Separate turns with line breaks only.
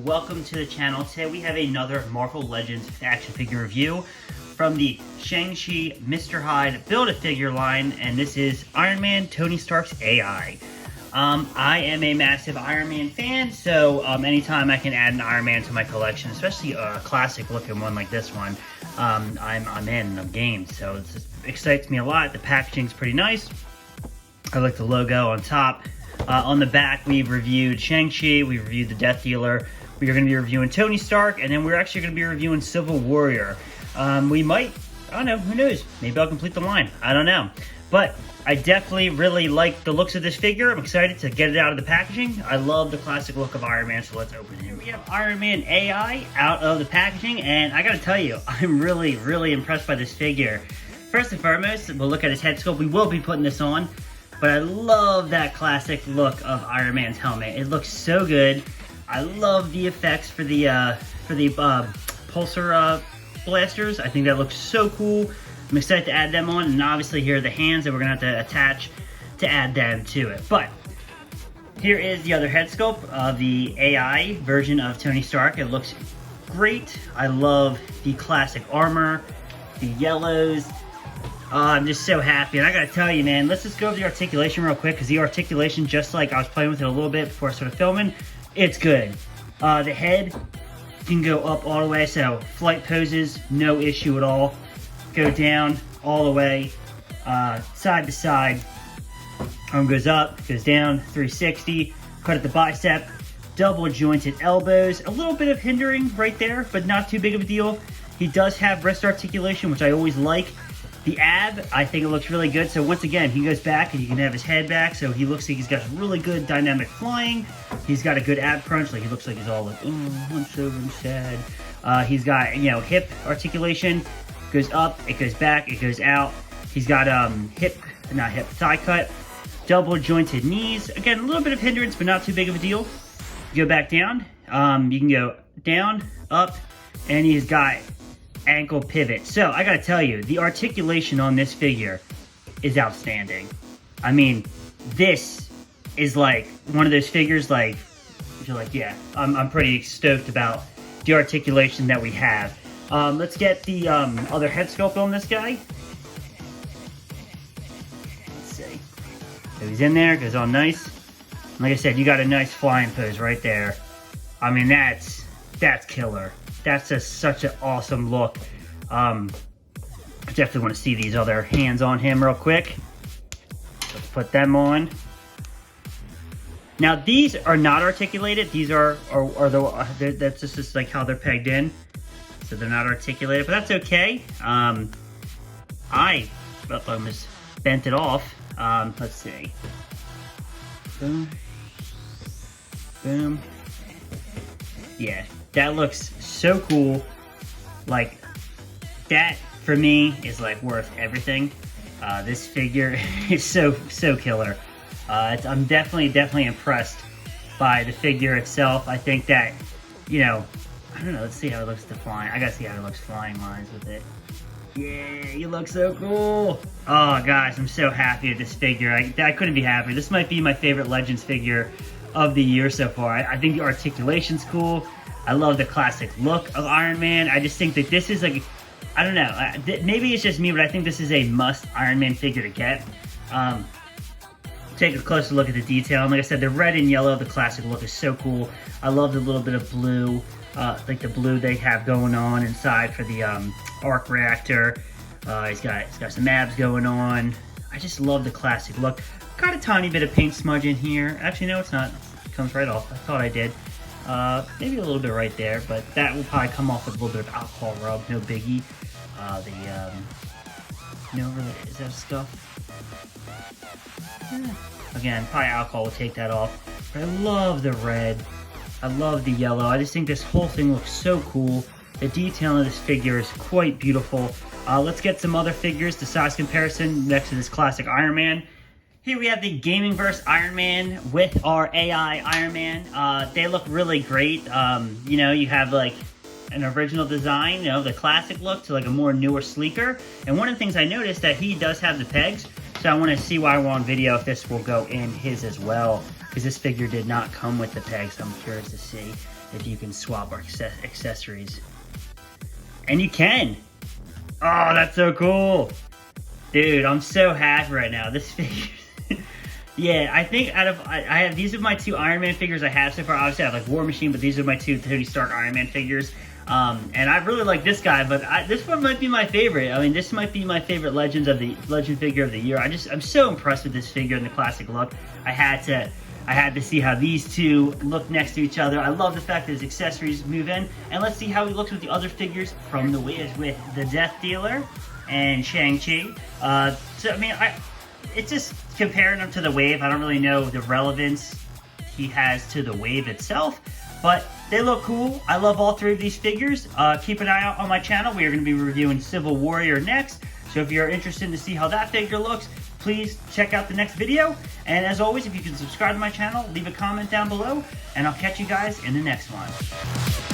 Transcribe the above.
welcome to the channel. Today we have another Marvel Legends action figure review from the Shang-Chi Mr. Hyde Build-A-Figure line, and this is Iron Man Tony Stark's AI. I am a massive Iron Man fan, so anytime I can add an Iron Man to my collection, especially a classic looking one like this one, I'm game. So it excites me a lot. The packaging's pretty nice. I like the logo on top. On the back, we've reviewed Shang-Chi, we reviewed the Death Dealer, we are going to be reviewing Tony Stark, and then we're actually going to be reviewing Civil Warrior. We might, I don't know, who knows, maybe I'll complete the line, I don't know. But I definitely really like the looks of this figure. I'm excited to get it out of the packaging. I love the classic look of Iron Man, so let's open it. Here we have Iron Man AI out of the packaging, and I gotta tell you, I'm really impressed by this figure. First and foremost, we'll look at his head sculpt. We will be putting this on. But I love that classic look of Iron Man's helmet. It looks so good. I love the effects for the pulsar blasters. I think that looks so cool. I'm excited to add them on, and obviously here are the hands that we're gonna have to attach to add them to it. But here is the other head sculpt of the AI version of Tony Stark. It looks great. I love the classic armor, the yellows. I'm just so happy, and I gotta tell you, man, let's just go over the articulation real quick, because the articulation, just like I was playing with it a little bit before I started filming, it's good. The head can go up all the way, so flight poses, no issue at all. Go down all the way, side to side. Arm goes up, goes down, 360, cut at the bicep, double jointed elbows, a little bit of hindering right there, but not too big of a deal. He does have wrist articulation, which I always like. The ab, I think it looks really good. So once again, he goes back and he can have his head back. So he looks like he's got really good dynamic flying. He's got a good ab crunch. Like he looks like he's all like, oh, I'm so sad. He's got, you know, hip articulation. Goes up, it goes back, it goes out. He's got thigh cut. Double jointed knees. Again, a little bit of hindrance, but not too big of a deal. You go back down. You can go down, up, and he's got ankle pivot. So I gotta tell you, the articulation on this figure is outstanding. I mean, this is like one of those figures like you're like, yeah, I'm pretty stoked about the articulation that we have. Let's get the other head sculpt on this guy. Let's see. So he's in there, goes on nice. And like I said, you got a nice flying pose right there. I mean, that's killer. That's just such an awesome look. I definitely want to see these other hands on him real quick. Let's put them on. Now these are not articulated. These that's just like how they're pegged in. So they're not articulated, but that's okay. I almost bent it off. Let's see. Boom. Boom. Yeah. That looks so cool. Like, that for me is like worth everything. This figure is so killer. I'm definitely impressed by the figure itself. I think that, you know, I don't know, let's see how it looks to flying. I gotta see how it looks flying wise with it. Yeah, you look so cool. Oh guys, I'm so happy with this figure. I couldn't be happier. This might be my favorite Legends figure of the year so far. I think the articulation's cool. I love the classic look of Iron Man. I just think that this is like, I don't know, maybe it's just me, but I think this is a must Iron Man figure to get. Take a closer look at the detail. And like I said, the red and yellow, the classic look is so cool. I love the little bit of blue, like the blue they have going on inside for the arc reactor. He's got some abs going on. I just love the classic look. Got a tiny bit of paint smudge in here. Actually, no, it's not. It comes right off. I thought I did. Maybe a little bit right there, but that will probably come off with a little bit of alcohol rub, no biggie. Is that scuff? Yeah. Again, probably alcohol will take that off. But I love the red. I love the yellow. I just think this whole thing looks so cool. The detail of this figure is quite beautiful. Let's get some other figures, the size comparison next to this classic Iron Man. Here we have the Gamingverse Iron Man with our AI Iron Man. They look really great. You know, you have like an original design, you know, the classic look to like a more newer, sleeker. And one of the things I noticed that he does have the pegs. So I want to see while we're on video if this will go in his as well, because this figure did not come with the pegs, so I'm curious to see. if you can swap our accessories. And you can. Oh, that's so cool. Dude, I'm so happy right now. This figure. Yeah, I think I have, these are my 2 Iron Man figures I have so far. Obviously, I have like War Machine, but these are my 2 Tony Stark Iron Man figures. And I really like this guy, but this one might be my favorite. I mean, this might be my favorite Legend figure of the year. I'm so impressed with this figure and the classic look. I had to see how these 2 look next to each other. I love the fact that his accessories move in, and let's see how he looks with the other figures from the waves with the Death Dealer and Shang-Chi. So I mean, it's just comparing them to the wave. I don't really know the relevance he has to the wave itself, but they look cool. I love all 3 of these figures. Keep an eye out on my channel. We are going to be reviewing Civil Warrior next. So if you're interested to see how that figure looks, please check out the next video. And as always, if you can subscribe to my channel, leave a comment down below, and I'll catch you guys in the next one.